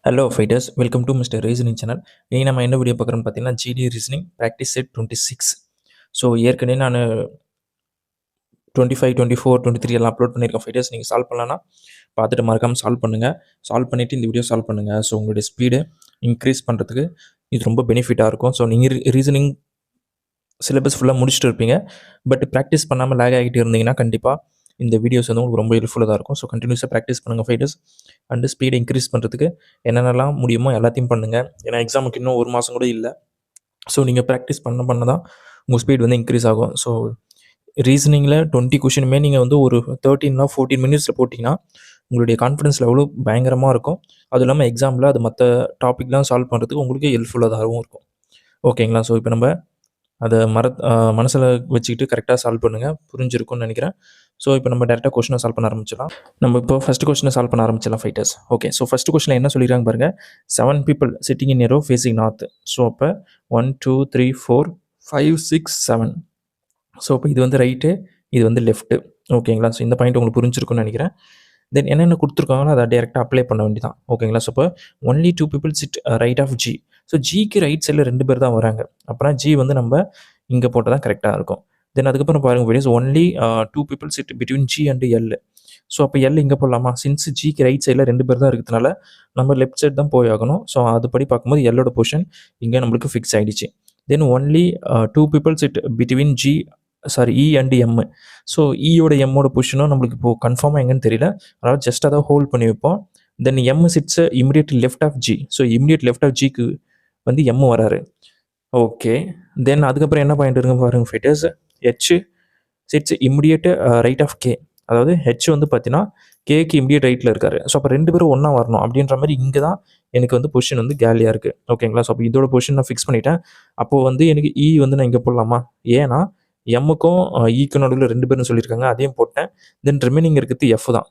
Hello fighters, welcome to mister reasoning channel. இனி நம்ம என்ன வீடியோ பார்க்குறோம்னு பார்த்தீங்கன்னா, GD reasoning practice set 26. So ஏற்கனவே நான் 25, 24, 23 எல்லாம் அப்லோட் பண்ணியிருக்கேன் ஃபைட்டர்ஸ். நீங்கள் சால்வ் பண்ணலான்னா பார்த்துட்டு மறக்காமல் சால்வ் பண்ணுங்கள். சால்வ் பண்ணிவிட்டு இந்த வீடியோ சால்வ் பண்ணுங்கள். ஸோ உங்களுடைய ஸ்பீடு இன்க்ரீஸ் பண்ணுறதுக்கு இது ரொம்ப பெனிஃபிட்டாக இருக்கும். ஸோ நீங்கள் ரீசனிங் சிலபஸ் ஃபுல்லாக முடிச்சுட்டு இருப்பீங்க. பட் ப்ராக்டிஸ் பண்ணாமல் லேக் ஆகிட்டு இருந்தீங்கன்னா கண்டிப்பாக இந்த வீடியோஸ் வந்து உங்களுக்கு ரொம்ப யூஸ்ஃபுல்லாக தான் இருக்கும். ஸோ கண்டினியூஸாக ப்ராக்டிஸ் பண்ணுங்கள் ஃபைட்டர்ஸ். அண்டு ஸ்பீடை இன்க்ரீஸ் பண்ணுறதுக்கு என்னென்னலாம் முடியுமோ எல்லாத்தையும் பண்ணுங்கள். ஏன்னா எக்ஸாமுக்கு இன்னும் ஒரு மாதம் கூட இல்லை. ஸோ நீங்கள் ப்ராக்டிஸ் பண்ண தான் உங்கள் ஸ்பீட் வந்து இன்க்ரீஸ் ஆகும். ஸோ ரீசனிங்கில் 20 கொஷினுமே நீங்கள் வந்து ஒரு 13 14 மினிட்ஸில் போட்டிங்கன்னா உங்களுடைய கான்ஃபிடன்ஸ் லெவலும் பயங்கரமாக இருக்கும். அதுவும் இல்லாமல் எக்ஸாமில் அது மற்ற டாப்பிக்லாம் சால்வ் பண்ணுறதுக்கு உங்களுக்கு ஹெல்ப்ஃபுல்லாகவும் இருக்கும். ஓகேங்களா? ஸோ இப்போ நம்ம அதை மனசில் வச்சுக்கிட்டு கரெக்டாக சால்வ் பண்ணுங்கள். புரிஞ்சிருக்கும்னு நினைக்கிறேன். ஸோ இப்போ நம்ம டேரெக்டாக கொஸ்டினை சால்வ் பண்ண ஆரம்பிச்சிடலாம். நம்ம இப்போ ஃபஸ்ட்டு கொஸ்டினை சால்வ் பண்ண ஆரம்பிச்சிடலாம் ஃபைட்டர்ஸ். ஓகே, ஸோ ஃபஸ்ட்டு கொஸ்டினில் என்ன சொல்லிடுறாங்க பாருங்கள். 7 people sitting in a row facing north. So அப்போ 1 2 3 4 5 6 7. ஸோ இப்போ இது வந்து ரைட்டு, இது வந்து லெஃப்ட்டு. ஓகேங்களா? ஸோ இந்த பாயிண்ட் உங்களுக்கு புரிஞ்சிருக்கும்னு நினைக்கிறேன். தென் என்னென்ன கொடுத்துருக்காங்களோ அதை டேரெக்டாக அப்ளை பண்ண வேண்டியதான். ஓகேங்களா? ஸோ இப்போ only 2 people sit right of G. So ஜிக்கு ரைட் சைடில் 2 பேர் தான் வராங்க. அப்புறம் ஜி வந்து நம்ம இங்கே போட்டால் தான் கரெக்டாக இருக்கும். தென் அதுக்கப்புறம் பாருங்கள் videos only 2 people sit between G and L. So அப்போ எல் இங்கே போடலாமா? சின்ஸ் ஜிக்கு ரைட் சைடில் 2 பேர் தான் இருக்கிறதுனால நம்ம லெஃப்ட் சைட் தான் போய் ஆகணும். ஸோ அதுபடி பார்க்கும்போது எல்லோட பொசிஷன் இங்கே நம்மளுக்கு ஃபிக்ஸ் ஆகிடுச்சு. Then only 2 people sit between E and M. So இயோட எம்மோட பொசிஷனும் நம்மளுக்கு இப்போது கன்ஃபார்மாக எங்கன்னு தெரியல. அதனால் ஜஸ்ட் அதை ஹோல்ட் பண்ணி வைப்போம். Then M sits immediate left of G. So immediate left of ஜிக்கு வந்து எம் வராரு. ஓகே, தென் அதுக்கப்புறம் என்ன பாயிண்ட் இருக்குன்னு பாருங்கள் fighters. H sits immediate right of K. அதாவது ஹெச் வந்து பார்த்தீங்கன்னா கேக்கு இமிடியேட் ரைட்டில் இருக்காரு. ஸோ அப்போ 2 பேரும் ஒன்றா வரணும் அப்படின்ற மாதிரி இங்கே தான் எனக்கு வந்து பொசிஷன் வந்து கேலியாக இருக்குது. ஓகேங்களா? ஸோ அப்போ இதோட பொசிஷன் நான் ஃபிக்ஸ் பண்ணிட்டேன். அப்போது வந்து எனக்கு இ வந்து நான் இங்கே போடலாமா? ஏன்னா எம்முக்கும் ஈக்கு நடுவில் 2 பேர்னு சொல்லியிருக்காங்க, அதையும் போட்டேன். தென் ரிமைனிங் இருக்கிறது எஃப் தான்.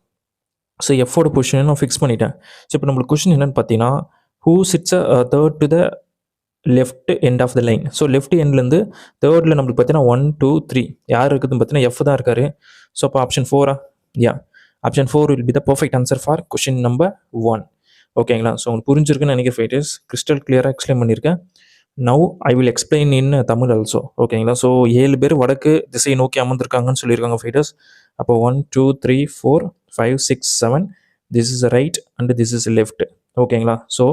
ஸோ எஃபோட பொசிஷனை நான் ஃபிக்ஸ் பண்ணிட்டேன். ஸோ இப்போ நம்மளுக்கு கொஸ்டின் என்னென்னு பார்த்தீங்கன்னா, who sits third to the left end of the line. So left எண்ட்லேருந்து தேர்டில் நம்மளுக்கு பார்த்தீங்கன்னா 1 2 3 யார் இருக்குதுன்னு பார்த்தீங்கன்னா எஃப் தான் இருக்காரு. ஸோ அப்போ option 4 option 4 will be the perfect answer for question number 1. ஓகேங்களா? ஸோ உங்களுக்கு புரிஞ்சிருக்குன்னு நினைக்கிறேன் ஃபைட்டர்ஸ். கிறிஸ்டல் கிளியராக எக்ஸ்பிளைன் பண்ணியிருக்கேன். Now I will explain in Tamil also. ஓகேங்களா? ஸோ 7 பேர் வடக்கு திசையை நோக்கி அமர்ந்திருக்காங்கன்னு சொல்லியிருக்காங்க ஃபைட்டர்ஸ். அப்போ 1 2 3 4 5 6 7 this is right and this is left. ஓகேங்களா? ஸோ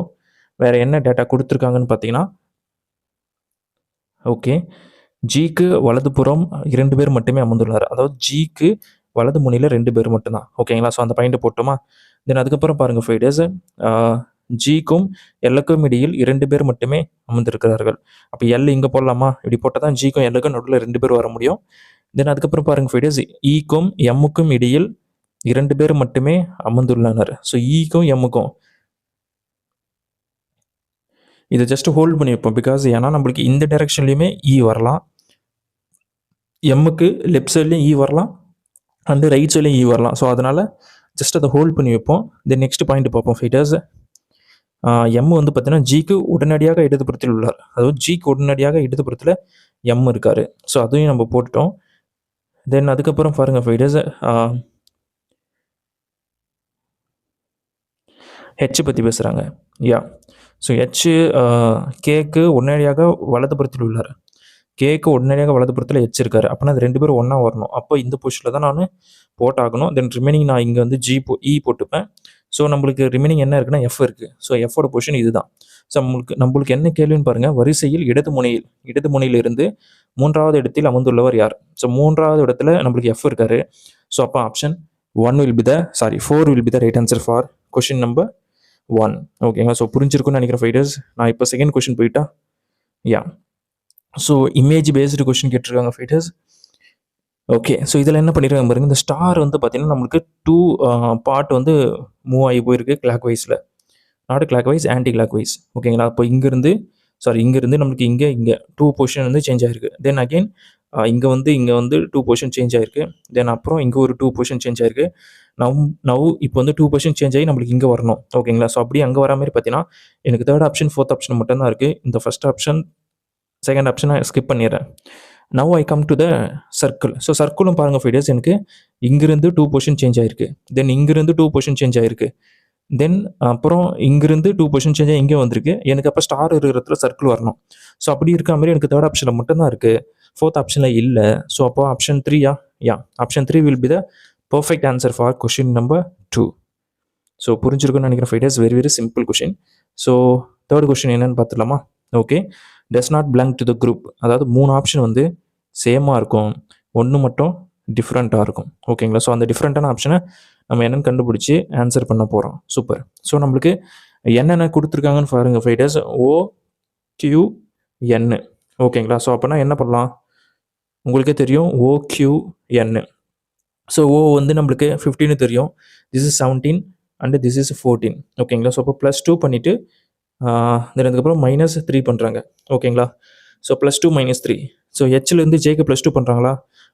வேறு என்ன டேட்டா கொடுத்துருக்காங்கன்னு பார்த்தீங்கன்னா, ஓகே, ஜிக்கு வலதுபுறம் 2 பேர் மட்டுமே அமர்ந்துள்ளார். அதாவது ஜிக்கு வலது முனையில் 2 பேர் மட்டும்தான். ஓகேங்களா? ஸோ அந்த பாயிண்ட்டை போட்டோமா? தென் அதுக்கப்புறம் பாருங்கள் ஃபைட்டர்ஸ், ஜிக்கும் எல்லுக்கும் இடையில் 2 பேர் மட்டுமே அமர்ந்திருக்கிறார்கள். அப்போ எல் இங்கே போடலாமா? இப்படி போட்டால் தான் ஜிக்கும் எல்லுக்கும் நடுவில் 2 பேர் வர முடியும். தென் அதுக்கப்புறம் பாருங்கள் ஃபைட்டர்ஸ், ஈக்கும் எம்முக்கும் இடையில் 2 பேர் மட்டுமே அமர்ந்துள்ளனர். ஸோ ஈக்கும் எம்முக்கும் இதை ஜஸ்ட் ஹோல்ட் பண்ணி வைப்போம். பிகாஸ் ஏன்னா நம்மளுக்கு இந்த டைரக்ஷன்லையுமே இ வரலாம், எம்முக்கு லெஃப்ட் சைட்லேயும் இ வரலாம் அண்டு ரைட் சைட்லேயும் இ வரலாம். ஸோ அதனால் ஜஸ்ட் அதை ஹோல்ட் பண்ணி வைப்போம். தென் நெக்ஸ்ட் பாயிண்ட் பார்ப்போம் ஃபைட்டர்ஸ். எம் வந்து பார்த்தீங்கன்னா ஜிக்கு உடனடியாக இடதுபுறத்தில் உள்ளார். அதாவது ஜிக்கு உடனடியாக இடதுபுறத்தில் எம் இருக்கார். ஸோ அதையும் நம்ம போட்டுட்டோம். தென் அதுக்கப்புறம் பாருங்கள் ஃபைட்டர்ஸ், ஹெச் பற்றி பேசுகிறாங்க. ஸோ ஹெச் கேக்கு உடனடியாக வலதுபுறத்தில் உள்ளார். கேக்கு உடனடியாக வலதுபுறத்தில் ஹெச் இருக்காரு. அப்போனா அது 2 பேரும் ஒன்றா வரணும். அப்போ இந்த பொசிஷனில் தான் நான் போட்டாகணும். தென் ரிமைனிங் நான் இங்கே வந்து இ போட்டுப்பேன். ஸோ நம்மளுக்கு ரிமைனிங் என்ன இருக்குன்னா எஃப் இருக்குது. ஸோ எஃபோட பொசிஷன் இதுதான். ஸோ நம்மளுக்கு என்ன கேள்வின்னு பாருங்கள். வரிசையில் இடது முனையில் இருந்து 3வது இடத்தில் அமர்ந்துள்ளவர் யார்? ஸோ 3வது இடத்துல நம்மளுக்கு எஃப் இருக்காரு. ஸோ அப்போ option 4 will be the right answer for question number 1. ஓகேங்களா? ஸோ புரிஞ்சிருக்குன்னு நினைக்கிறேன் ஃபைட்டர்ஸ். நான் இப்போ செகண்ட் கொஷின் போயிட்டா. ஸோ இமேஜ் பேஸ்டு கொஷின் கேட்டிருக்காங்க ஃபைட்டர்ஸ். ஓகே, ஸோ இதில் என்ன பண்ணியிருக்காங்க பாருங்கள். இந்த ஸ்டார் வந்து பார்த்தீங்கன்னா நம்மளுக்கு 2 பார்ட் வந்து மூவ் ஆகி போயிருக்கு கிளாக் வைஸில். Not clockwise, anticlockwise. ஓகேங்களா? அப்போ இங்கேருந்து நம்மளுக்கு இங்கே 2 பொசிஷன் வந்து சேஞ்ச் ஆகிருக்கு. தென் அகெயின் இங்கே வந்து 2 பொசிஷன் சேஞ்ச் ஆகிருக்கு. தென் அப்புறம் இங்கே ஒரு 2 பொசிஷன் சேஞ்ச் ஆகிருக்கு. நவ் இப்போ வந்து 2 பொசிஷன் சேஞ்ச் ஆகி நம்மளுக்கு இங்கே வரணும். ஓகேங்களா? ஸோ அப்படியே அங்கே வர மாதிரி பார்த்தீங்கன்னா எனக்கு 3rd ஆப்ஷன் 4th ஆப்ஷன் மட்டும்தான் இருக்குது. இந்த ஃபஸ்ட் ஆப்ஷன் செகண்ட் ஆப்ஷனை ஸ்கிப் பண்ணிடுறேன். Now I come to the circle. So சர்க்கிளும் பாருங்கள் ஃபைட்டர்ஸ், எனக்கு இங்கிருந்து 2 பொசிஷன் சேஞ்ச் ஆகிருக்கு. தென் இங்கிருந்து 2 பொசிஷன் சேஞ்ச் ஆகிருக்கு. தென் அப்புறம் இங்கிருந்து 2 பொசிஷன் சேஞ்சாக இங்கே வந்திருக்கு. எனக்கு அப்போ ஸ்டார் இருக்கிற இடத்துல சர்க்கிள் வரணும். ஸோ அப்படி இருக்க மாதிரி எனக்கு தேர்ட் ஆப்ஷனில் மட்டும்தான் இருக்குது, ஃபோர்த் ஆப்ஷனில் இல்லை. ஸோ அப்போ ஆப்ஷன் 3யா? Yeah, option 3 will be the perfect answer for question number 2. So புரிஞ்சிருக்குன்னு நினைக்கிறேன் fighters. Very very simple question. So third question என்னன்னு பார்த்துடலாமா? Okay, does not belong to the group. அதாவது 3 ஆப்ஷன் வந்து சேமாக இருக்கும், ஒன்று மட்டும் டிஃப்ரெண்ட்டாக இருக்கும். ஓகேங்களா? ஸோ அந்த டிஃப்ரெண்ட்டான ஆப்ஷனை நம்ம என்னென்னு கண்டுபிடிச்சி ஆன்சர் பண்ண போகிறோம். சூப்பர். ஸோ நம்மளுக்கு என்னென்ன கொடுத்துருக்காங்கன்னு பாருங்கள் ஃபைட்டர்ஸ். OQN. ஓகேங்களா? ஸோ அப்போனா என்ன பண்ணலாம், உங்களுக்கே தெரியும் OQN. ஸோ O வந்து நம்மளுக்கு 15 தெரியும், this is 17 and this is 14. ஓகேங்களா? ஸோ அப்போ +2 பண்ணிவிட்டு தென் அதுக்கப்புறம் -3 பண்ணுறாங்க. ஓகேங்களா? ஸோ +2 -3. ஸோ ஹெச்லேருந்து ஜேக்கு +2 பண்ணுறாங்களா?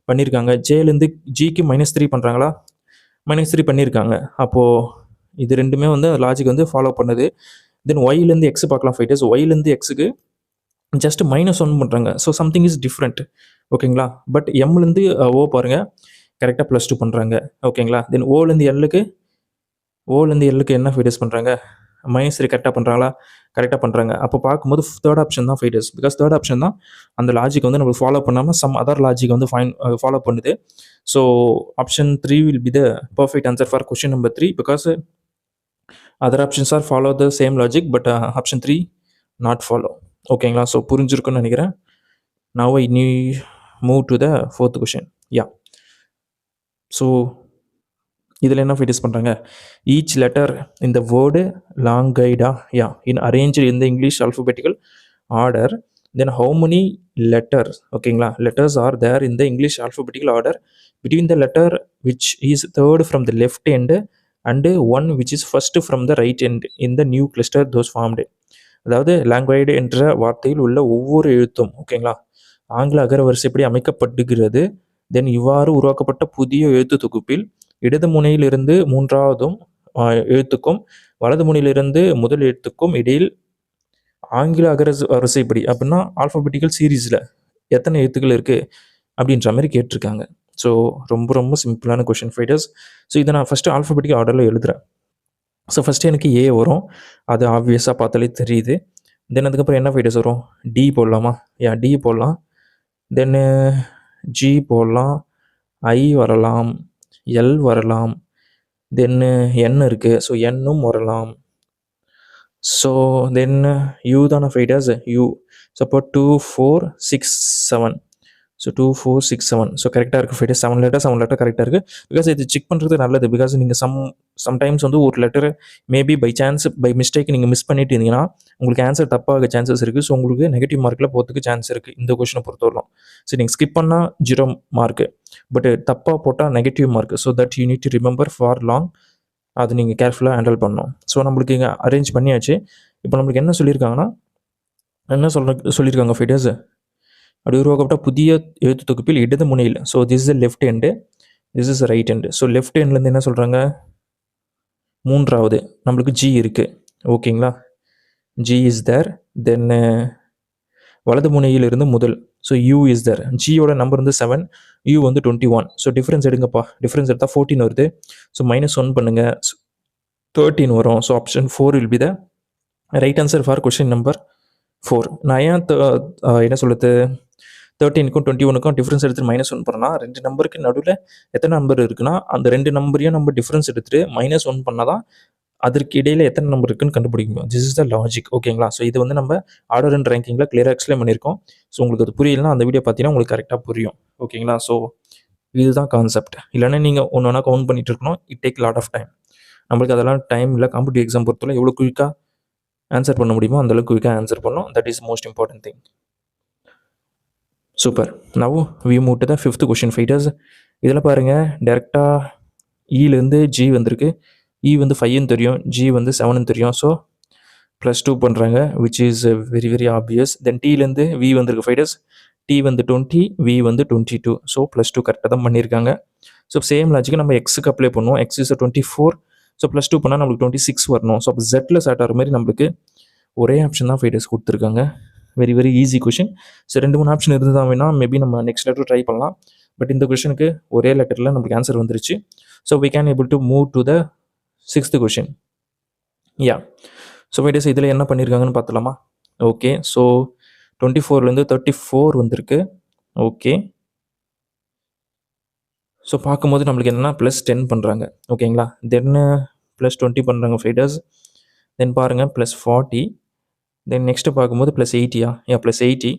பண்ணியிருக்காங்க. ஜேலேருந்து ஜிக்கு -3 பண்ணுறாங்களா? -3 பண்ணியிருக்காங்க. அப்போது இது ரெண்டுமே வந்து லாஜிக் வந்து ஃபாலோ பண்ணுது. தென் ஒய்லேருந்து எக்ஸ் பார்க்கலாம் ஃபைட்டர்ஸ். ஒய்லேருந்து எக்ஸுக்கு ஜஸ்ட் -1 பண்ணுறாங்க. So something is different. ஓகேங்களா? பட் எம்லேருந்து ஓ பாருங்கள், கரெக்டாக +2 பண்ணுறாங்க. ஓகேங்களா? தென் ஓலேருந்து எல்லுக்கு என்ன ஃபைட்டர்ஸ் பண்ணுறாங்க? -3 கரெக்டாக பண்ணுறாங்களா? கரெக்டாக பண்ணுறாங்க. அப்போ பார்க்கும்போது தேர்ட் ஆப்ஷன் தான் ஃபைட்டர்ஸ். பிகாஸ் தேர்ட் ஆப்ஷன் தான் அந்த லாஜிக் வந்து நம்மளுக்கு ஃபாலோ பண்ணாமல் சம் அதர் லாஜிக் வந்து ஃபாலோ பண்ணுது. So option 3 will be the perfect answer for question number 3 because other options are follow the same logic but option 3 not follow. ஓகேங்களா? So புரிஞ்சிருக்குன்னு நினைக்கிறேன். Now I move to the fourth question. Yeah, so இதில் என்ன fighters பண்ணுறாங்க, each letter இந்த word long கைடா யா இன் arrange இந்த English alphabetical order. Then how many letters, ஓகேங்களா, letters R தேர் இந்த English alphabetical order between the letter which is third from the left end and one which is first from the right end in the new cluster those formed. அதாவது language என்ற வார்த்தையில் உள்ள ஒவ்வொரு எழுத்தும், ஓகேங்களா, ஆங்கில அகர வரிசைப்படி அமைக்கப்படுகிறது. தென் இவ்வாறு உருவாக்கப்பட்ட புதிய எழுத்து தொகுப்பில் இடது முனையிலிருந்து மூன்றாவதும் எழுத்துக்கும் வலது முனையிலிருந்து முதல் எழுத்துக்கும் இடையில் ஆங்கில அகர வரிசைப்படி அப்படின்னா ஆல்ஃபபெட்டிக்கல் சீரீஸில் எத்தனை எழுத்துக்கள் இருக்குது அப்படின்ற மாதிரி கேட்டிருக்காங்க. ஸோ ரொம்ப ரொம்ப சிம்பிளான கொஷின் ஃபைட்டர்ஸ். ஸோ இதை நான் ஃபஸ்ட்டு ஆல்ஃபபெட்டிக்கல் ஆர்டரில் எழுதுகிறேன். ஸோ ஃபஸ்ட்டு எனக்கு ஏ வரும், அது ஆப்வியஸாக பார்த்தாலே தெரியுது. தென் அதுக்கப்புறம் என்ன ஃபைட்டர்ஸ் வரும், டி போடலாமா? யா, டி போடலாம். தென்னு ஜி போடலாம், ஐ வரலாம், எல் வரலாம், தென்னு என் இருக்குது, ஸோ என்னும் வரலாம். ஸோ தென் யூ தானே ஃபைட்டர்ஸ், யூ. ஸோ அப்போ 2 4 6 7. ஸோ 2 4 6 7. ஸோ கரெக்டாக இருக்குது ஃபைட்டர்ஸ். 7 லெட்டர் கரெக்டாக இருக்குது. பிகாஸ் இது செக் பண்ணுறது நல்லது. பிகாஸ் நீங்கள் சம்டைம்ஸ் வந்து ஒரு letter maybe by chance by mistake நீங்கள் மிஸ் பண்ணிட்டு இருந்தீங்கன்னா உங்களுக்கு ஆன்சர் தப்பாக சான்சஸ் இருக்குது. ஸோ உங்களுக்கு நெகட்டிவ் மார்க்கில் போகிறதுக்கு சான்ஸ் இருக்குது இந்த கொஷினை பொறுத்தவரைக்கும். ஸோ நீங்கள் ஸ்கிப் பண்ணால் 0 மார்க்கு, பட் தப்பாக போட்டால் negative mark. So that you need to remember for long. அது நீங்கள் கேர்ஃபுல்லாக ஹேண்டில் பண்ணணும். ஸோ நம்மளுக்கு இங்கே அரேஞ்ச் பண்ணியாச்சு. இப்போ நம்மளுக்கு என்ன சொல்லியிருக்காங்கன்னா, என்ன சொல்லியிருக்காங்க ஃபைட்டர்ஸ், அப்படி உருவாக்கப்பட்ட புதிய எழுத்து தொகுப்பில் இடது முனையில். So this is left hand, this is right hand. So left ஹேண்ட்லேருந்து என்ன சொல்கிறாங்க, மூன்றாவது நம்மளுக்கு ஜி இருக்குது. ஓகேங்களா? G is there. தென் வலது முனையிலிருந்து முதல், ஸோ யூ இஸ் தேர். ஜியோட நம்பர் வந்து 7, யூ வந்து 21. So difference எடுங்கப்பா. டிஃப்ரென்ஸ் எடுத்தால் 14 வருது. ஸோ -1 பண்ணுங்கள், 13 வரும். So option 4 will be the right answer for question number 4. நான் ஏன் என்ன சொல்லுது 13க்கும் 21க்கும் டிஃப்ரென்ஸ் எடுத்துகிட்டு -1 பண்ணால், 2 நம்பருக்கு நடுவில் எத்தனை நம்பர் இருக்குன்னா அந்த 2 நம்பரையும் நம்ம டிஃப்ரென்ஸ் எடுத்துகிட்டு -1 பண்ணால் தான் அதற்கு இடையில் எத்தனை நம்பர் இருக்குன்னு கண்டுபிடிக்க முடியும். This is the logic. ஓகேங்களா? ஸோ இது வந்து நம்ம ஆர்டர் அண்ட் ரேங்கிங்கில் கிளியராக எக்ஸ்பிளைன் பண்ணியிருக்கோம். ஸோ உங்களுக்கு அது புரியலன்னா அந்த வீடியோ பார்த்தீங்கன்னா உங்களுக்கு கரெக்டாக புரியும். ஓகேங்களா? ஸோ இதுதான் கான்செப்ட். இல்லைன்னா நீங்கள் ஒன்று ஒன்றா கவுண்ட் பண்ணிட்டு இருக்கணும். It take lot of time. நம்மளுக்கு அதெல்லாம் டைம் இல்லை. காம்படிட்டிவ் எக்ஸாம் பொறுத்தவரை எவ்வளோ குயிக்காக ஆன்சர் பண்ண முடியுமோ அந்தளவுக்கு குயிக்காக ஆன்சர் பண்ணணும். That is most important thing. Super. Now we move to the 5th question fighters. இதில் பாருங்கள், டேரெக்டாக ஈலேருந்து ஜி வந்திருக்கு. இ வந்து 5ன்னு தெரியும், ஜி வந்து 7ன்னு தெரியும். ஸோ +2 பண்ணுறாங்க, which is very very obvious. Then டீலேருந்து வி வந்திருக்கு ஃபைட்டர்ஸ். டி வந்து 20, வி வந்து 22. ஸோ +2 கரெக்டாக தான் பண்ணியிருக்காங்க. ஸோ சேம் லாஜிக்கு நம்ம எக்ஸுக்கு அப்ளை பண்ணுவோம். X is 24. ஸோ +2 பண்ணால் நம்மளுக்கு 26 வரணும். ஸோ அப்போ ஜெட்டில் ஸ்டார்ட் ஆகிற மாதிரி நம்மளுக்கு ஒரே ஆப்ஷன் தான் ஃபைட்டர்ஸ் கொடுத்துருக்காங்க. Very very easy question. So 2-3 option இருந்தால் வேணால் மேபி நம்ம நெக்ஸ்ட் லெட்டர் ட்ரை பண்ணலாம். பட் இந்த கொஷனுக்கு ஒரே லெட்டரில் நம்மளுக்கு ஆன்சர் வந்துருச்சு. So we can able to move to the 6th question. Yeah. So fighters இதில் என்ன பண்ணியிருக்காங்கன்னு பார்த்துலாமா? ஓகே. ஸோ 24லேருந்து 34 வந்திருக்கு. ஓகே. ஸோ பார்க்கும்போது நம்மளுக்கு என்னன்னா +10 பண்ணுறாங்க. ஓகேங்களா? தென் +20 பண்ணுறாங்க ஃபைட்டர்ஸ். தென் பாருங்கள் +40. தென் நெக்ஸ்ட்டு பார்க்கும்போது +80யா? +80.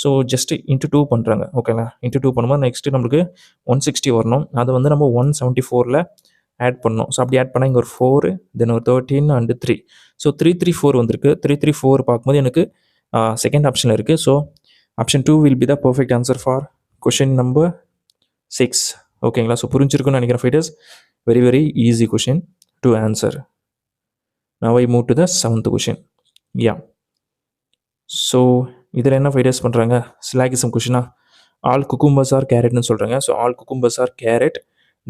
ஸோ ஜஸ்ட் இன்ட்டு 2 பண்ணுறாங்க. ஓகேங்களா? இன்ட்டு 2 பண்ணும்போது நெக்ஸ்ட்டு நம்மளுக்கு 160 வரணும். அதை வந்து நம்ம 174ல் ஆட் பண்ணணும். ஸோ அப்படி ஆட் பண்ணால் இங்கே ஒரு 4, தென் ஒரு 13 அண்டு 3. ஸோ 334 வந்திருக்கு. 334 பார்க்கும்போது எனக்கு செகண்ட் ஆப்ஷனில் இருக்குது. So option 2 will be the perfect answer for question number 6. ஓகேங்களா? ஸோ புரிஞ்சிருக்குன்னு நினைக்கிறேன் fighters. Very very easy question to answer. Now I move to the 7th question. Yeah. So இதில் என்ன ஃபைட்டர்ஸ் பண்ணுறாங்க? ஸ்லாகிசம் கொஷினா? ஆல் குக்கும்பர்ஸ் ஆர் கேரட்னு சொல்கிறாங்க. So all cucumbers are carrot.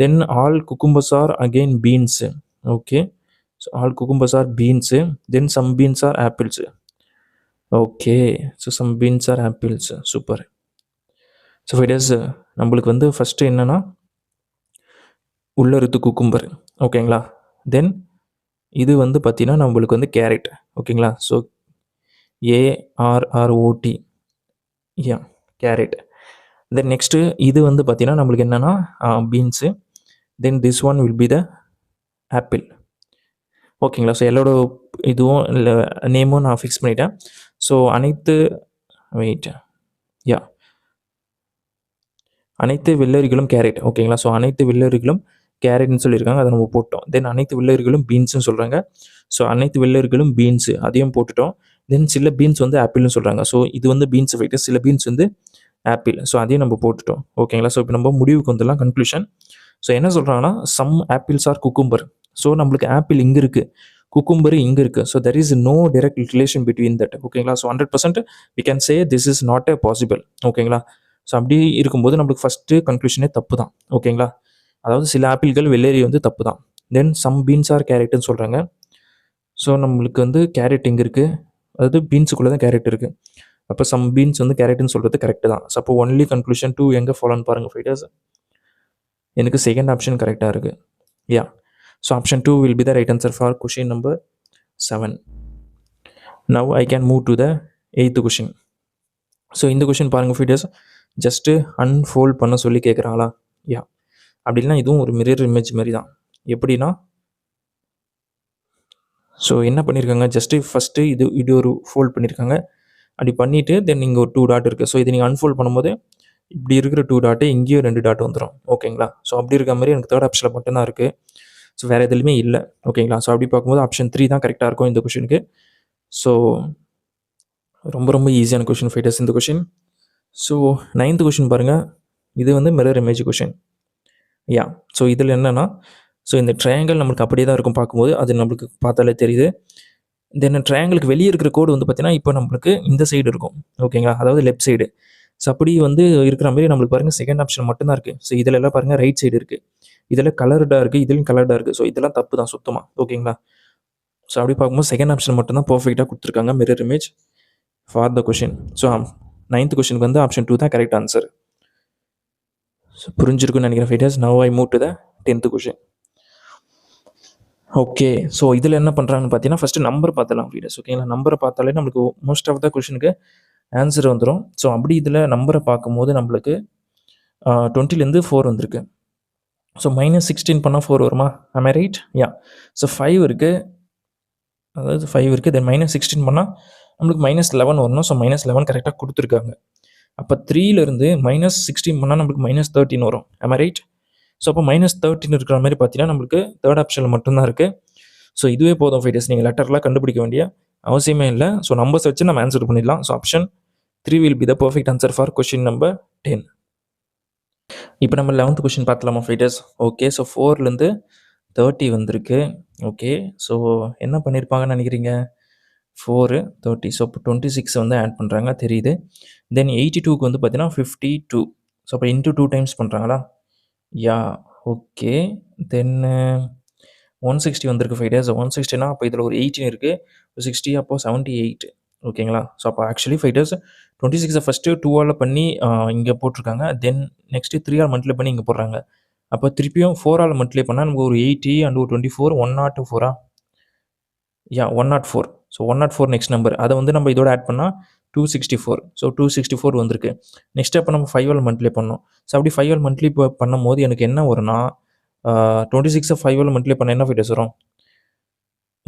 Then all cucumbers are again beans. Okay. So all cucumbers are beans. Then some beans are apples. Okay. So some beans are apples. Super. So fighters நம்மளுக்கு வந்து first என்னென்னா உள்ளருத்து cucumber. ஓகேங்களா? தென் இது வந்து பார்த்தீங்கன்னா நம்மளுக்கு வந்து carrot. ஓகேங்களா? So ARROT. யா, கேரட். தென் நெக்ஸ்ட்டு இது வந்து பார்த்தீங்கன்னா நம்மளுக்கு என்னென்னா beans. Then this one will be the apple. ஓகேங்களா? ஸோ எல்லாரோட இதுவும் இல்லை நேமும் நான் ஃபிக்ஸ் பண்ணிட்டேன். ஸோ அனைத்து வெள்ளரிகளும் கேரட். ஓகேங்களா? ஸோ அனைத்து வெள்ளரிகளும் கேரட்னு சொல்லியிருக்காங்க. அதை நம்ம போட்டோம். தென் அனைத்து வெள்ளரிகளும் பீன்ஸ்னு சொல்கிறாங்க. ஸோ அனைத்து வெள்ளரிகளும் பீன்ஸு அதையும் போட்டுட்டோம். தென் சில பீன்ஸ் வந்து ஆப்பிள்னு சொல்கிறாங்க. ஸோ இது வந்து பீன்ஸ் ஃபைட்டு, சில பீன்ஸ் வந்து ஆப்பிள். ஸோ அதையும் நம்ம போட்டுட்டோம். ஓகேங்களா? ஸோ இப்போ நம்ம முடிவுக்கு வந்துடலாம், கன்க்ளூஷன். ஸோ என்ன சொல்கிறாங்கன்னா some apples are cucumber. So நம்மளுக்கு ஆப்பிள் இங்கே இருக்குது, குக்கும்பர் இங்கே இருக்குது. So there is no direct relation between that. ஓகேங்களா? So 100% we can say this is not a possible. ஓகேங்களா? ஸோ அப்படி இருக்கும்போது நம்மளுக்கு ஃபஸ்ட்டு கன்க்ளூஷனே தப்பு தான். ஓகேங்களா? அதாவது சில ஆப்பிள்கள் வெள்ளரி வந்து தப்பு தான். தென் சம் பீன்ஸ் ஆர் கேரட்னு சொல்கிறாங்க. ஸோ நம்மளுக்கு வந்து கேரட் எங்கே இருக்குது, அதாவது பீன்ஸுக்குள்ளே தான் கேரட் இருக்குது. அப்போ சம் பீன்ஸ் வந்து கேரட்னு சொல்கிறது கரெக்டு தான். ஸோ அப்போ ஒன்லி கன்க்ளூஷன் 2 எங்கே ஃபாலோன்னு பாருங்கள் ஃபைட்டர்ஸ். எனக்கு செகண்ட் ஆப்ஷன் கரெக்டாக இருக்குது. Yeah. So option 2 will be the right answer for question number 7. Now I can move to the 8th question. So இந்த கொஷின் பாருங்கள் ஃபைட்டர்ஸ். ஜஸ்ட்டு அன்ஃபோல்ட் பண்ண சொல்லி கேட்குறாங்களா? யா. அப்படின்னா இதுவும் ஒரு மிரர் இமேஜ் மாதிரி தான். எப்படின்னா ஸோ என்ன பண்ணியிருக்காங்க, ஜஸ்ட்டு ஃபஸ்ட்டு இது ஒரு ஃபோல்ட் பண்ணியிருக்காங்க. அப்படி பண்ணிவிட்டு தென் இங்கே ஒரு 2 டாட் இருக்குது. ஸோ இதை நீங்கள் அன்ஃபோல்ட் பண்ணும்போது இப்படி இருக்கிற 2 டாட்டு இங்கேயும் 2 டாட் வந்துடும். ஓகேங்களா? ஸோ அப்படி இருக்க மாதிரி எனக்கு தேர்ட் ஆப்ஷனில் மட்டும்தான் இருக்குது. ஸோ வேறு எதுலையுமே இல்லை. ஓகேங்களா? ஸோ அப்படி பார்க்கும்போது ஆப்ஷன் 3 தான் கரெக்டாக இருக்கும் இந்த கொஷினுக்கு. ஸோ ரொம்ப ரொம்ப ஈஸியான கொஷின் ஃபைட்டர்ஸ் இந்த கொஷின். ஸோ 9th கொஷின் பாருங்கள். இது வந்து mirror image question. Yeah. So இதில் என்னென்னா, ஸோ இந்த ட்ரையாங்கிள் நம்மளுக்கு அப்படியே தான் இருக்கும் பார்க்கும்போது, அது நம்மளுக்கு பார்த்தாலே தெரியுது. தென் ட்ரையாங்கிளுக்கு வெளியே இருக்கிற கோடு வந்து பார்த்தீங்கன்னா இப்போ நம்மளுக்கு இந்த சைடு இருக்கும். ஓகேங்களா? அதாவது லெஃப்ட் சைடு. ஸோ அப்படி வந்து இருக்கிற மாதிரி நம்மளுக்கு பாருங்கள் செகண்ட் ஆப்ஷன் மட்டும்தான் இருக்குது. ஸோ இதில் எல்லாம் பாருங்கள் ரைட் சைடு இருக்குது. இதில் கலர்டாக இருக்குது, இதுலையும் கலர்டாக இருக்குது. ஸோ இதெல்லாம் தப்பு தான் சுத்தமாக. ஓகேங்களா? ஸோ அப்படி பார்க்கும்போது செகண்ட் ஆப்ஷன் மட்டும்தான் பர்ஃபெக்டாக கொடுத்துருக்காங்க mirror image for the question. So 9th கொஷினுக்கு வந்து ஆப்ஷன் 2 தான் கரெக்ட் ஆன்சர். ஸோ புரிஞ்சிருக்குன்னு நினைக்கிறேன் fighters. Now I move to the 10th question. Okay. So இதில் என்ன பண்ணுறாங்கன்னு பார்த்தீங்கன்னா ஃபஸ்ட்டு நம்பர் பார்த்துலாம் ஃபைட்டர்ஸ். ஓகேங்களா? நம்பரை பார்த்தாலே நம்மளுக்கு மோஸ்ட் ஆஃப் த கொஷினுக்கு ஆன்சர் வந்துடும். ஸோ அப்படி இதில் நம்பரை பார்க்கும்போது நம்மளுக்கு 20லேருந்து 4 வந்திருக்கு. ஸோ -16 பண்ணால் 4 வருமா? ஆம் ஐ ரைட்? யா. ஸோ 5 இருக்குது, அதாவது 5 இருக்குது. தென் -16 பண்ணால் நம்மளுக்கு -11 வரணும். ஸோ -11 கரெக்டாக கொடுத்துருக்காங்க. அப்போ 3லேருந்து -16 பண்ணால் நம்மளுக்கு -13 வரும். ஆம் ஐ ரைட்? ஸோ அப்போ -13 இருக்கிற மாதிரி பார்த்தீங்கன்னா நம்மளுக்கு தேர்ட் ஆப்ஷனில் மட்டும்தான் இருக்குது. ஸோ இதுவே போதும் ஃபைட்டர்ஸ். நீங்கள் லெட்டர்லாம் கண்டுபிடிக்க வேண்டிய அவசியமே இல்லை. ஸோ நம்பர்ஸ் வச்சு நம்ம ஆன்சர் பண்ணிடலாம். So option 3 will be the perfect answer for question number 10. இப்போ நம்ம 11th கொஷின் பார்த்துலாமா ஃபைட்டர்ஸ்? ஓகே. ஸோ 4லேருந்து 30 வந்திருக்கு. ஓகே. ஸோ என்ன பண்ணியிருப்பாங்கன்னு நினைக்கிறீங்க? 4, 30. ஸோ இப்போ 26 வந்து ஆட் பண்ணுறாங்க தெரியுது. தென் 82க்கு வந்து பார்த்தீங்கன்னா 52. ஸோ அப்போ இன்ட்டு 2 டைம்ஸ் பண்ணுறாங்களா? யா. ஓகே. தென் 160 வந்திருக்கு ஃபைட்டர்ஸ். 160னா அப்போ இதில் ஒரு 18 இருக்குது. 60 அப்போ 78. ஓகேங்களா? ஸோ அப்போ ஆக்சுவலி ஃபைட்டர்ஸ் 26 ஃபஸ்ட்டு 2ஆல் பண்ணி இங்கே போட்டிருக்காங்க. தென் நெக்ஸ்ட்டு 3ஆல் மல்டிப்ளை பண்ணி இங்கே போடுறாங்க. அப்போ திருப்பியும் 4ஆல் மல்டிப்ளை பண்ணால் நமக்கு ஒரு 80 அண்ட் ஒரு 24 104. 104. So 104 next number. அதை வந்து நம்ம இதோட ஆட் பண்ணால் 264. ஸோ 264 வந்திருக்கு. நெக்ஸ்ட் அப்போ நம்ம 5 மந்த்லி பண்ணோம். ஸோ அப்படி 5 மந்த்லி இப்போ பண்ணும்போது எனக்கு என்ன வரும்னா 26 5 மந்த்லி பண்ண என்ன ஃபைட்டர்ஸ் வரும்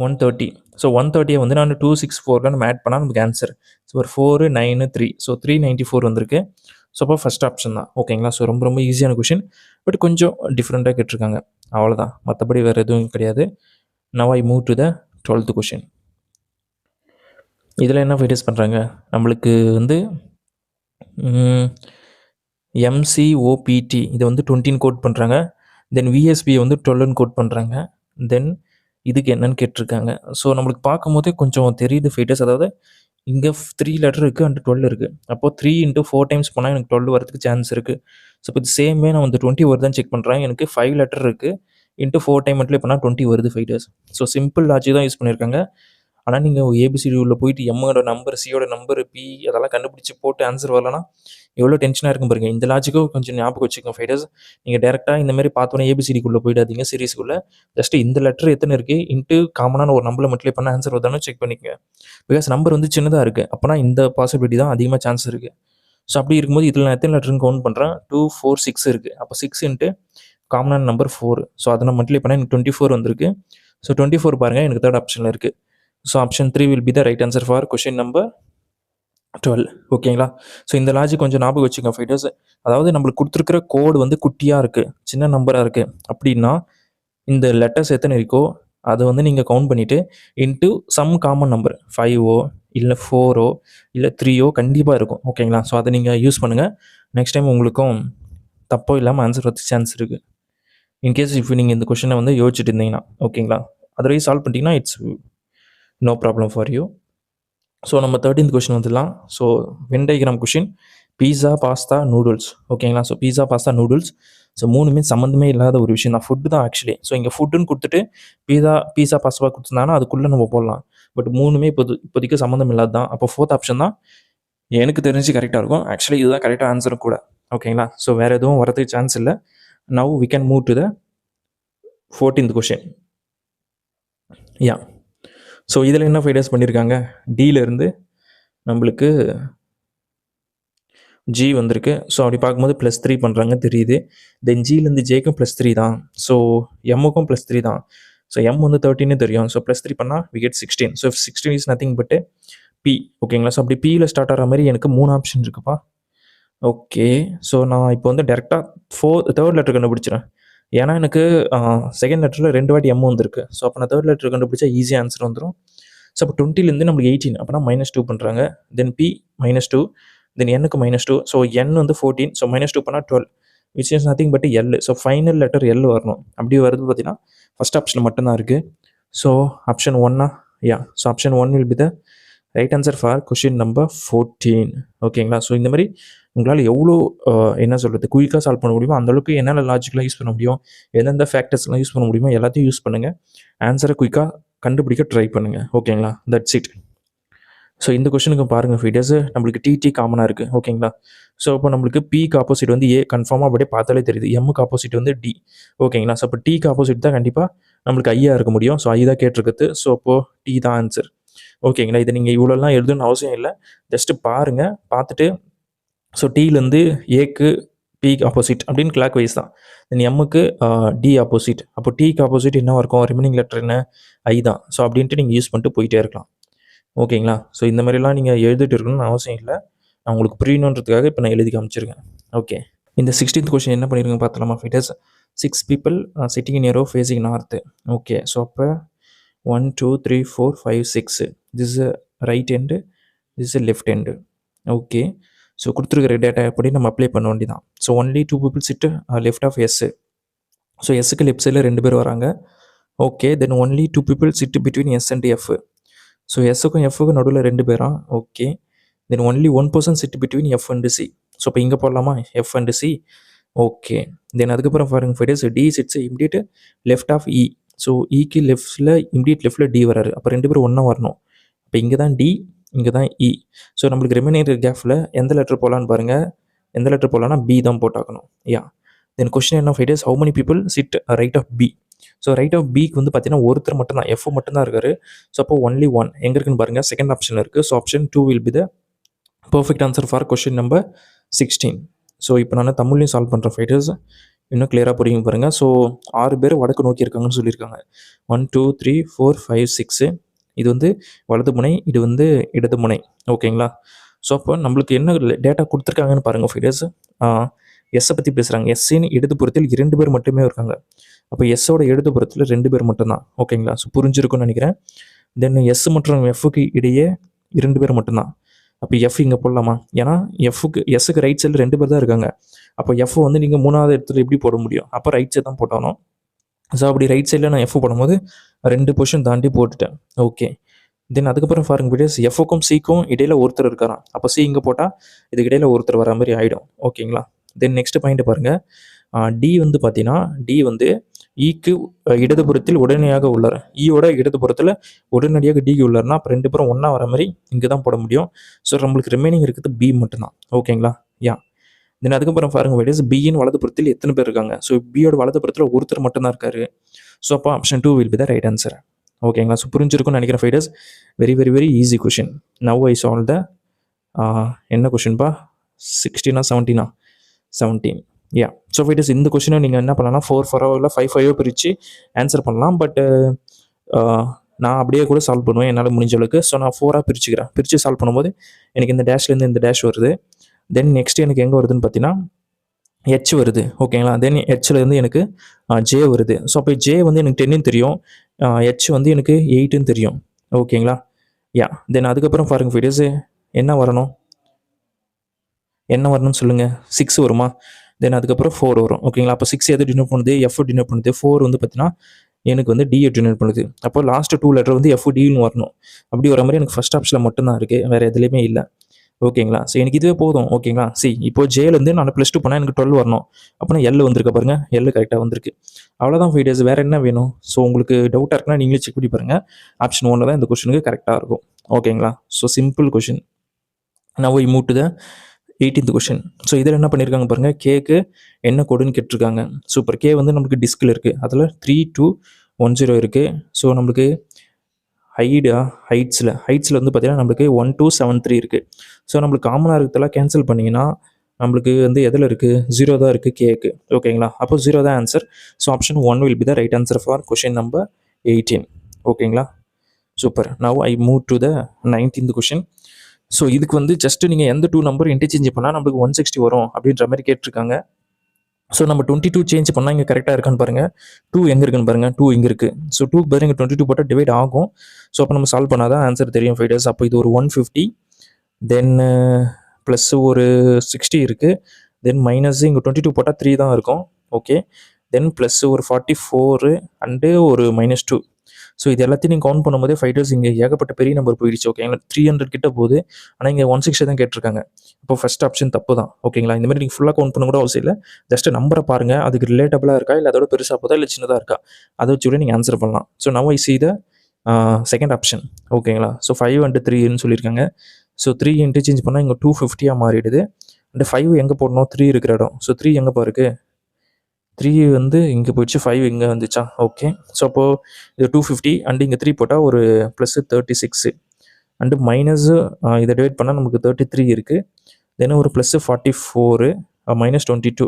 130. ஸோ 130 வந்து நான் 264 நம்ம ஆட் பண்ணால் நமக்கு ஆன்சர். ஸோ ஒரு 4 9 3. ஸோ 394 வந்திருக்கு. ஸோ அப்போ ஃபஸ்ட் ஆப்ஷன் தான். ஓகேங்களா? ஸோ ரொம்ப ரொம்ப ஈஸியான கொஷின், பட் கொஞ்சம் டிஃப்ரெண்ட்டாக கேட்டிருக்காங்க, அவ்வளோதான். மற்றபடி வேறு எதுவும் கிடையாது. Now I move to the 12th question. இதில் என்ன ஃபைட்டர்ஸ் பண்ணுறாங்க, நம்மளுக்கு வந்து MCOPT இதை வந்து 20 கோட் பண்ணுறாங்க. தென் VSB வந்து 12 கோட் பண்ணுறாங்க. தென் இதுக்கு என்னன்னு கேட்டிருக்காங்க. ஸோ நம்மளுக்கு பார்க்கும்போதே கொஞ்சம் தெரியுது ஃபைட்டர்ஸ். அதாவது இங்கே 3 லெட்டர் இருக்குது அண்ட் 12 இருக்குது. அப்போது 3 × 4 டைம்ஸ் போனால் எனக்கு 12 வரதுக்கு சான்ஸ் இருக்குது. ஸோ இப்போ இது சேமே நான் வந்து 20 வருதான்னு செக் பண்ணுறேன். எனக்கு 5 லெட்டர் இருக்குது, இன்ட்டு 4 டைம் மட்டும் பண்ணால் 20 வருது ஃபைட்டர்ஸ். ஸோ சிம்பிள் லாஜிக் தான் யூஸ் பண்ணியிருக்காங்க. ஆனால் நீங்கள் ஏபிசிடி உள்ள போயிட்டு எம்மோட நம்பர், சியோட நம்பர், பி அதெல்லாம் கண்டுபிடிச்சி போட்டு ஆன்சர் வரலன்னா எவ்வளோ டென்ஷனாக இருக்கும் பாருங்க. இந்த லாஜிக்கும் கொஞ்சம் ஞாபகம் வச்சுக்கோங்க ஃபைட்டர்ஸ். நீங்கள் டேரெக்டாக இந்த மாதிரி பார்த்தோன்னே ஏபிசிடிக்குள்ளே போயிடாதீங்க சீரிஸ்க்குள்ளே. ஜஸ்ட்டு இந்த லெட்டர் எத்தனை இருக்குது இன்ட்டு காமனான ஒரு நம்பரை மட்டும் பண்ண ஆன்சர் வருதானு செக் பண்ணிக்கங்க. பிகாஸ் நம்பர் வந்து சின்னதாக இருக்குது, அப்போனா இந்த பாசிபிலிட்டி தான் அதிகமாக சான்ஸ் இருக்குது. ஸோ அப்படி இருக்கும்போது இதில் நான் எத்தனை லெட்டர்னு கவுண்ட் பண்ணுறேன், 2 4 6 இருக்குது. அப்போ 6 இன்ட்டு காமனான நம்பர் 4. ஸோ அதை நான் மல்டிப்ளை பண்ணால் எனக்கு 24 வந்திருக்கு. ஸோ 24 பாருங்கள் எனக்கு தேர்ட் ஆப்ஷனில் இருக்குது. So option 3 will be the right answer for question number 12. ஓகேங்களா? ஸோ இந்த லாஜிக் கொஞ்சம் ஞாபகம் வச்சுக்கோங்க ஃபைட்டர்ஸ். அதாவது நம்மளுக்கு கொடுத்துருக்கிற கோடு வந்து குட்டியாக இருக்குது, சின்ன நம்பராக இருக்குது அப்படின்னா இந்த லெட்டர்ஸ் எத்தனை இருக்கோ அதை வந்து நீங்கள் கவுண்ட் பண்ணிவிட்டு இன்ட்டு சம் காமன் நம்பர் 5ஓ இல்லை 4ஓ இல்லை 3ஓ கண்டிப்பாக இருக்கும். ஓகேங்களா? ஸோ அதை நீங்கள் யூஸ் பண்ணுங்கள். நெக்ஸ்ட் டைம் உங்களுக்கும் தப்போ இல்லாமல் ஆன்சர் வரது சான்ஸ் இருக்குது. இன்கேஸ் இப்போ நீங்கள் இந்த கொஷினை வந்து யோசிச்சுட்டு இருந்தீங்கன்னா. ஓகேங்களா? அதர்வைஸ் சால்வ் பண்ணிட்டீங்கன்னா it's no problem for you. So நம்ம 13th கொஷின் வந்துடலாம். So when diagram question, pizza pasta noodles. ஓகேங்களா? So pizza pasta noodles, so மூணுமே சம்மந்தமே இல்லாத ஒரு விஷயம் தான். ஃபுட்டு தான் ஆக்சுவலி. ஸோ இங்கே ஃபுட்டுன்னு கொடுத்துட்டு பீஸா பாஸ்தா கொடுத்துருந்தாங்கன்னா அதுக்குள்ளே நம்ம போடலாம். பட் மூணுமே இப்போதைக்கு சம்மந்தம் இல்லாத தான். அப்போ 4th ஆப்ஷன் தான் எனக்கு தெரிஞ்சு கரெக்டாக இருக்கும். ஆக்சுவலி இதுதான் கரெக்டாக ஆன்சரும் கூட. ஓகேங்களா? ஸோ வேறு எதுவும் வரதுக்கு சான்ஸ் இல்லை. Now we can move to the 14th question. Yeah, so இதில் என்ன ஃபைடர்ஸ் பண்ணியிருக்காங்க, டியிலேருந்து நம்மளுக்கு ஜி வந்திருக்கு. ஸோ அப்படி பார்க்கும்போது +3 பண்ணுறாங்க தெரியுது. தென் ஜிலேருந்து ஜேக்கும் +3 தான். ஸோ எம்முக்கும் +3 தான். ஸோ எம் வந்து 13 தெரியும். ஸோ +3 பண்ணால் we get 16. So 16 is nothing but B. ஓகேங்களா? ஸோ அப்படி பியில் ஸ்டார்ட் ஆகிற மாதிரி எனக்கு 3 ஆப்ஷன் இருக்குப்பா. ஓகே, ஸோ நான் இப்போ வந்து டேரெக்டாக 3rd லெட்டர் கண்டுபிடிச்சிடறேன். ஏன்னா எனக்கு செகண்ட் லெட்டரில் 2 வாட்டி எம் வந்திருக்கு. ஸோ அப்போ நான் 3rd லெட்டர் கண்டுபிடிச்சா ஈஸியாக ஆன்சர் வந்துடும். ஸோ அப்போ 20லேருந்து நம்மளுக்கு 18, அப்போனா -2 பண்ணுறாங்க. தென் பி -2, தென் எண்ணுக்கு -2. ஸோ என் வந்து 14. ஸோ -2 பண்ணால் 12, which is nothing but L. So final letter L வரணும். அப்படி வருது பார்த்தீங்கன்னா ஃபஸ்ட் ஆப்ஷன் மட்டும்தான் இருக்குது. So option 1. Yeah, so option 1 will be the right answer for question number 14. ஓகேங்களா? ஸோ இந்த மாதிரி உங்களால் எவ்வளோ என்ன சொல்கிறது குயிக்காக சால்வ் பண்ண முடியுமோ அந்தளவுக்கு என்னென்ன லாஜிக்கெலாம் யூஸ் பண்ண முடியும், எந்தெந்த ஃபேக்டர்ஸ்லாம் யூஸ் பண்ண முடியுமோ எல்லாத்தையும் யூஸ் பண்ணுங்கள். ஆன்சரை குயிக்காக கண்டுபிடிக்க ட்ரை பண்ணுங்கள். ஓகேங்களா? That's it. ஸோ இந்த கொஷனுக்கு பாருங்கள் ஃபீடர்ஸ், நம்மளுக்கு டிடி காமனாக இருக்குது. ஓகேங்களா? ஸோ இப்போ நம்மளுக்கு பிக்கு ஆப்போசிட் வந்து ஏ கன்ஃபார்மாக அப்படியே பார்த்தாலே தெரியுது. எம்முக்கு ஆப்போசிட் வந்து டி. ஓகேங்களா? ஸோ இப்போ டிக்கு ஆப்போசிட் தான் கண்டிப்பாக நம்மளுக்கு ஐயா இருக்க முடியும். ஸோ ஐ தான் கேட்டிருக்குது. ஸோ அப்போது டி தான் ஆன்சர். ஓகேங்களா? இதை நீங்கள் இவ்வளோலாம் எழுதணும்னு அவசியம் இல்லை. ஜஸ்ட்டு பாருங்கள், பார்த்துட்டு ஸோ டிலேருந்து ஏக்கு பிக்கு ஆப்போசிட் அப்படின்னு கிளாக் வைஸ் தான். தென் எம்முக்கு டி ஆப்போசிட். அப்போ டிக்கு ஆப்போசிட் என்ன இருக்கும், ரிமைனிங் லெட்டர் என்ன, ஐ தான். ஸோ அப்படின்ட்டு நீங்கள் யூஸ் பண்ணிட்டு போயிட்டே இருக்கலாம். ஓகேங்களா? ஸோ இந்த மாதிரிலாம் நீங்கள் எழுதிட்டு இருக்கணும்னு அவசியம் இல்லை. நான் உங்களுக்கு புரியணுன்றதுக்காக இப்போ நான் எழுதி காமிச்சிருக்கேன். ஓகே, இந்த 16th கொஷின் என்ன பண்ணியிருக்கேன் பார்த்தலாமா fighters. 6 people sitting in a row facing north. Okay, so அப்போ 1 2 3 4 5 6. This is right end, this is left end. Okay, so கொடுத்துருக்கிற டேட்டா எப்படி நம்ம அப்ளை பண்ண வேண்டியதான். So only 2 people sit left of S. So எஸ்ஸுக்கு லெஃப்ட் சைடில் 2 பேர் வராங்க. Okay, then only 2 people sit between S and F. So எஸ்ஸுக்கும் எஃப்க்கும் நடுவில் 2 பேரா. Okay, then only 1 person sit between F and C. So இப்போ இங்கே போடலாமா, F and C. Okay, then அதுக்கப்புறம் பாருங்க fighters, D sits immediate left of E. So இக்கு லெஃப்ட்டில் இம்மிடியேட் லெஃப்ட்டில் டி வராரு. அப்போ 2 பேரும் ஒன்றா வரணும். இப்போ இங்கே தான் டி, இங்கே தான் இ. ஸோ நம்மளுக்கு ரிமைனிங் கேஃபில் எந்த லெட்டர் போகலான்னு பாருங்கள். எந்த லெட்டர் போகலான்னா பி தான் போட்டாக்கணும். யா, தென் கொஸ்டின் என்ன fighters, how many people sit right of B. So right of பிக்கு வந்து பார்த்தீங்கன்னா ஒருத்தர் மட்டும் தான், எஃப் மட்டும் தான் இருக்காரு. ஸோ அப்போ ஒன்லி ஒன் எங்கே இருக்குன்னு பாருங்கள், செகண்ட் ஆப்ஷனில் இருக்குது. So option 2 will be the perfect answer for question number 16. So இப்போ நான் தமிழ்லையும் சால்வ் பண்ணுறேன் ஃபைட்டர்ஸ், இன்னும் கிளியராக புரியும் பாருங்கள். ஸோ 6 பேர் வடக்கு நோக்கி இருக்காங்கன்னு சொல்லியிருக்காங்க. 1 2 3 4 5 6. இது வந்து வலது முனை, இது வந்து இடது முனை. ஓகேங்களா? ஸோ அப்போ நம்மளுக்கு என்ன டேட்டா கொடுத்துருக்காங்கன்னு பாருங்கள் ஃபைட்டர்ஸ். எஸ்ஸை பற்றி பேசுகிறாங்க. எஸ்ஸின் இடதுபுறத்தில் 2 பேர் மட்டுமே இருக்காங்க. அப்போ எஸ்ஸோட இடதுபுறத்தில் 2 பேர் மட்டும்தான். ஓகேங்களா? ஸோ புரிஞ்சிருக்கும்னு நினைக்கிறேன். தென் எஸ் மற்றும் எஃப்க்கு இடையே 2 பேர் மட்டும்தான். அப்போ எஃப் இங்கே போடலாமா? ஏன்னா எஸ்ஸுக்கு ரைட் சைடில் 2 பேர் தான் இருக்காங்க. அப்போ எஃப் வந்து நீங்கள் 3வது இடத்துல எப்படி போட முடியும்? அப்போ ரைட் சைடு தான் போட்டாலும். ஸோ அப்படி ரைட் சைடில் நான் எஃப் போடும்போது 2 பொசிஷன் தாண்டி போட்டுட்டேன். ஓகே. தென் அதுக்கப்புறம் பாருங்க வீடியோஸ், எஃப்க்கும் சிக்கும் இடையில ஒருத்தர் இருக்காராம். அப்போ சி இங்கே போட்டால் இதுக்கு இடையில ஒருத்தர் வர மாதிரி ஆகிடும். ஓகேங்களா? தென் நெக்ஸ்ட் பாயிண்ட் பாருங்கள். டி வந்து பார்த்தீங்கன்னா, டி வந்து ஈக்கு இடதுபுறத்தில் உடனடியாக உள்ளார். ஈயோட இடதுபுறத்தில் உடனடியாக டிக்கு உள்ளார்னா அப்போ 2 பேரும் ஒன்றா வர மாதிரி இங்கே தான் போட முடியும். ஸோ நம்மளுக்கு ரிமைனிங் இருக்குது பி மட்டும்தான். ஓகேங்களா? யா. தென் அதுக்கப்புறம் பாருங்க வீடியோஸ், பியின் வலதுபுறத்தில் எத்தனை பேர் இருக்காங்க? ஸோ பியோட வலதுபுறத்தில் ஒருத்தர் மட்டும்தான் இருக்காரு. ஸோ அப்போ option 2 will be the right answer. ஓகேங்களா? ஸோ புரிஞ்சிருக்கும்னு நினைக்கிறேன் fighters. Very very very easy question. Now I solve the என்ன கொஷின்பா, 16 17 17. யா. ஸோ ஃபைட்டர்ஸ், இந்த கொஷினை நீங்கள் என்ன பண்ணலாம்னா 4 இல்லை 5 பிரித்து ஆன்சர் பண்ணலாம். பட் நான் அப்படியே கூட சால்வ் பண்ணுவேன் என்னால் முடிஞ்ச அளவுக்கு. ஸோ நான் 4 பிரிச்சுக்கிறேன். பிரித்து சால்வ் பண்ணும்போது எனக்கு இந்த டேஷ்லேருந்து இந்த டேஷ் வருது. தென் நெக்ஸ்ட் எனக்கு எங்கே வருதுன்னு பார்த்தீங்கன்னா ஹெச் வருது. ஓகேங்களா? தென் ஹெச்லேருந்து எனக்கு ஜே வருது. ஸோ அப்போ ஜே வந்து எனக்கு 10ன்னு தெரியும், ஹெச் வந்து எனக்கு 8ன்னு தெரியும். ஓகேங்களா? யா. தென் அதுக்கப்புறம் பாருங்கள் வீடியோஸு, என்ன வரணும்னு சொல்லுங்கள். 6 வருமா? தென் அதுக்கப்புறம் 4 வரும். ஓகேங்களா? அப்போ 6 எது டினோட் பண்ணுது? எஃப் டினோட் பண்ணுது. 4 வந்து பார்த்தீங்கன்னா எனக்கு வந்து டிஏ டினோட் பண்ணுது. அப்போ லாஸ்ட் 2 லெட்டர் வந்து எஃப் டின்னு வரணும். அப்படி வர மாதிரி எனக்கு ஃபஸ்ட் ஆப்ஷனில் மட்டும்தான் இருக்குது, வேறு எதுலேயுமே இல்லை. ஓகேங்களா? ஸோ எனக்கு இதுவே போதும். ஓகேங்களா? இப்போ ஜேலேருந்து நான் +2 பண்ணால் எனக்கு 12 வரணும். அப்போனா எல் வந்திருக்க பாருங்கள், எல் கரெக்டாக வந்திருக்கு. அவ்வளோதான் ஃபைடர்ஸ், வேறு என்ன வேணும்? ஸோ உங்களுக்கு டவுட்டாக இருக்குன்னா நீங்களே செக் பண்ணி பாருங்கள். ஆப்ஷன் 1 தான் இந்த கொஷனுக்கு கரெக்டாக இருக்கும். ஓகேங்களா? So simple question. Now we move to the 18th question. So இதில் என்ன பண்ணியிருக்காங்க பாருங்கள், கேக்கு என்ன கோடுன்னு கேட்டிருக்காங்க. சூப்பர். கே வந்து நம்மளுக்கு டிஸ்கில் இருக்குது, அதில் 3210 இருக்குது. ஸோ நம்மளுக்கு ஹைட்ஸில் வந்து பார்த்தீங்கன்னா நம்மளுக்கு 1273 இருக்குது. ஸோ நம்மளுக்கு காமனாக இருக்கிறதெல்லாம் கேன்சல் பண்ணிங்கன்னா நம்மளுக்கு வந்து எதில் இருக்குது? 0 தான் இருக்குது கேக்கு. ஓகேங்களா? அப்போ 0 தான் answer. So option 1 will be the right answer for question number 18. ஓகேங்களா? Super. Now I move to the 19th question. So இதுக்கு வந்து ஜஸ்ட் நீங்கள் எந்த 2 நம்பர் இன்டர்சேஞ்ச் பண்ணால் நம்மளுக்கு 160 வரும் அப்படின்ற மாதிரி கேட்டிருக்காங்க. ஸோ நம்ம 22 சேஞ்ச் பண்ணால் இங்கே கரெக்டாக இருக்கான்னு பாருங்கள். 2 எங்கே இருக்குன்னு பாருங்கள், 2 இங்கே இருக்குது. ஸோ 2க்கு பதில் இங்கே 22 போட்டால் டிவைட் ஆகும். ஸோ அப்போ நம்ம சால்வ் பண்ணால் தான் ஆன்சர் தெரியும் ஃபைடர்ஸ். அப்போ இது ஒரு 150, தென் ப்ளஸ் ஒரு 60 இருக்குது. தென் மைனஸ் இங்கே 22 போட்டால் 3 தான் இருக்கும். ஓகே. தென் ப்ளஸ் ஒரு 44 அண்டு ஒரு -2. ஸோ இது எல்லாத்தையும் நீங்கள் கவுண்ட் பண்ணும்போதே ஃபைட்டர்ஸ் இங்கே ஏகப்பட்ட பெரிய நம்பர் போயிடுச்சு. ஓகேங்களா? 300 கிட்ட போகுது. ஆனால் இங்கே 160 தான் கேட்டிருக்காங்க. இப்போ ஃபஸ்ட் ஆப்ஷன் தப்பு தான். ஓகேங்களா? இந்த மாதிரி நீங்கள் ஃபுல்லாக கவுண்ட் பண்ண கூட அவசியம் இல்லை. ஜஸ்ட் நம்பரை பாருங்கள், அதுக்கு ரிலேட்டபிளாக இருக்கா, இல்லை அதோட பெருசாக போதா, இல்லை சின்னதாக இருக்கா, அதை வச்சு கூட நீங்கள் ஆன்சர் பண்ணலாம். So now I see the second option. ஓகேங்களா? ஸோ 5 and 3ன்னு சொல்லியிருக்காங்க. ஸோ 3 இன்டர்சேஞ்ச் பண்ணால் இங்கே 250 மாறிடுது. அண்ட் 5 எங்கே போடணும்? 3 இருக்கிற இடம். ஸோ 3 எங்கேப்பா இருக்குது? 3 வந்து இங்கே போயிடுச்சு, 5 இங்கே வந்துச்சா? ஓகே. ஸோ அப்போது இது 250 அண்டு இங்கே 3 போட்டால் ஒரு +36 அண்டு மைனஸு இதை டிவைட் பண்ணால் நமக்கு 33 இருக்குது. தென் ஒரு +44 -22.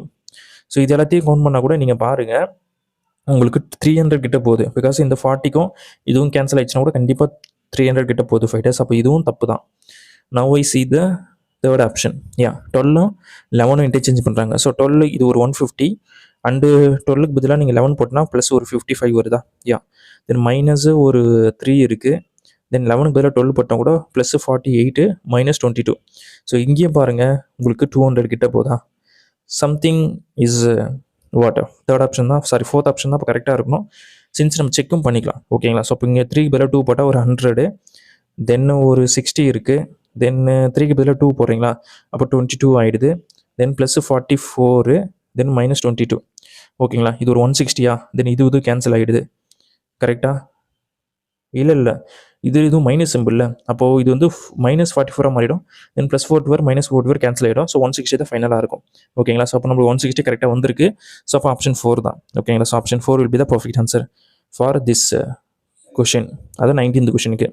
ஸோ இது எல்லாத்தையும் கவுண்ட் பண்ணால் கூட நீங்கள் பாருங்கள் உங்களுக்கு 300 கிட்ட போகுது. பிகாஸ் இந்த 40க்கும் இதுவும் கேன்சல் ஆயிடுச்சுன்னா கூட கண்டிப்பாக 300 கிட்ட போகுது ஃபைட்டர்ஸ். அப்போ இதுவும் தப்பு தான். Now I see the third option. Yeah. 12 11 interchange பண்ணுறாங்க. ஸோ 12 இது ஒரு 150 அண்டு 12க்கு பதிலாக நீங்கள் 11 போட்டால் ப்ளஸ் ஒரு 55 வருதா? யா. தென் மைனஸு ஒரு 3 இருக்குது. தென் 11க்கு பதிலாக 12 போட்டால் கூட +48 -22. ஸோ இங்கேயும் பாருங்கள் உங்களுக்கு 200 கிட்ட போதா? Something is what? Third option தான், சாரி ஃபோர்த் ஆப்ஷன் தான் இப்போ கரெக்டாக இருக்கணும். சின்ஸ் நம்ம செக்கும் பண்ணிக்கலாம். ஓகேங்களா? ஸோ இப்போ இங்கே 3க்கு பதிலாக 2 போட்டால் ஒரு 100, தென் ஒரு 60 இருக்குது. தென் 3க்கு பதிலாக 2 போடுறீங்களா? அப்போ 22 ஆகிடுது. தென் +44, தென் -22. ஓகேங்களா? இது ஒரு 160. தென் இது கேன்சல் ஆகிடுது. கரெக்டாக? இல்லை இதுவும் மைனஸ் சிம்பிள். அப்போது இது வந்து -44 மாறிடும். தென் +44 -44 கேன்சல் ஆகிடும். ஸோ 160 தான் ஃபைனலாக இருக்கும். ஓகேங்களா? ஸோ அப்போ நம்மளுக்கு 160 கரெக்டாக வந்திருக்கு. ஸோ அப்போ ஆப்ஷன் 4 தான். ஓகேங்களா? So option 4 will be the perfect answer for this question. அது 19th கொஷனுக்கு.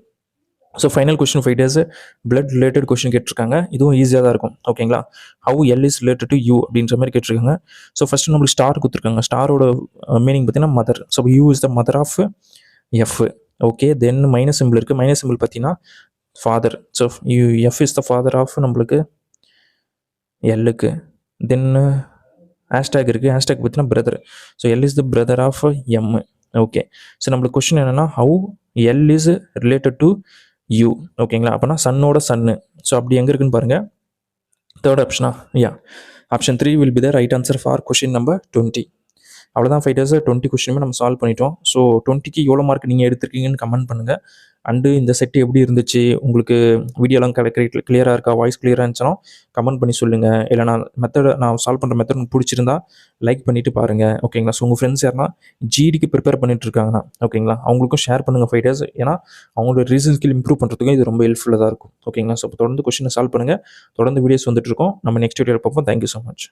So final question 5 days blood related question கேட்டிருக்காங்க. இதுவும் ஈஸியாக தான் இருக்கும். ஓகேங்களா? How L is related to U அப்படின்ற மாதிரி கேட்டிருக்காங்க. ஸோ ஃபஸ்ட்டு நம்மளுக்கு ஸ்டார் கொடுத்துருக்காங்க. ஸ்டாரோட மீனிங் பார்த்தீங்கன்னா mother. So U is the mother of F. Okay, then minus simple இருக்குது. மைனஸ் சிம்பிள் பார்த்தீங்கன்னா father. So U F is the father of நம்மளுக்கு எல்லுக்கு. தென் ஹேஷ்டேக் இருக்குது. ஹேஷ்டேக் பார்த்தீங்கன்னா brother. So L is the brother of M. Okay, so நம்மளுக்கு question என்னென்னா how L is related to U. ஓகேங்களா? அப்போனா சன்னோட சன்னு. ஸோ அப்படி எங்கே இருக்குன்னு பாருங்கள். தேர்ட் ஆப்ஷனா? Yeah, option 3 will be the right answer for question number 20. அவ்வளோதான் ஃபைட்டர்ஸ். 20 கொஷினுமே நம்ம சால்வ் பண்ணிட்டோம். ஸோ 20க்கு எவ்வளோ மார்க் நீங்கள் எடுத்திருக்கீங்கன்னு கமெண்ட் பண்ணுங்கள். அண்டு இந்த செட் எப்படி இருந்துச்சு, உங்களுக்கு வீடியோலாம் கிளியராக இருக்கா, வாய்ஸ் கிளியராக இருந்துச்சுன்னா கமெண்ட் பண்ணி சொல்லுங்கள். இல்லை நான் சால்வ் பண்ணுற மெத்தட் உங்களுக்கு பிடிச்சிருந்தா லைக் பண்ணிவிட்டு பாருங்கள். ஓகேங்களா? ஸோ உங்கள் ஃப்ரெண்ட்ஸ் யாருன்னா ஜிடிக்கு ப்ரிப்பேர் பண்ணிட்டு இருக்காங்கன்னா ஓகேங்களா, அவங்களுக்கும் ஷேர் பண்ணுங்கள் ஃபைட்டர்ஸ். ஏன்னா அவங்களோட ரீசன் ஸ்கில் இம்ப்ரூவ் பண்ணுறதுக்கும் இது ரொம்ப ஹெல்ப்ஃபுல்லாக தான் இருக்கும். ஓகேங்களா? ஸோ தொடர்ந்து கொஷினை சால்வ் பண்ணுங்கள். தொடர்ந்து வீடியோஸ் வந்துட்டு இருக்கோம். நம்ம நெக்ஸ்ட் வீடியோவில் பார்ப்போம். Thank you so much.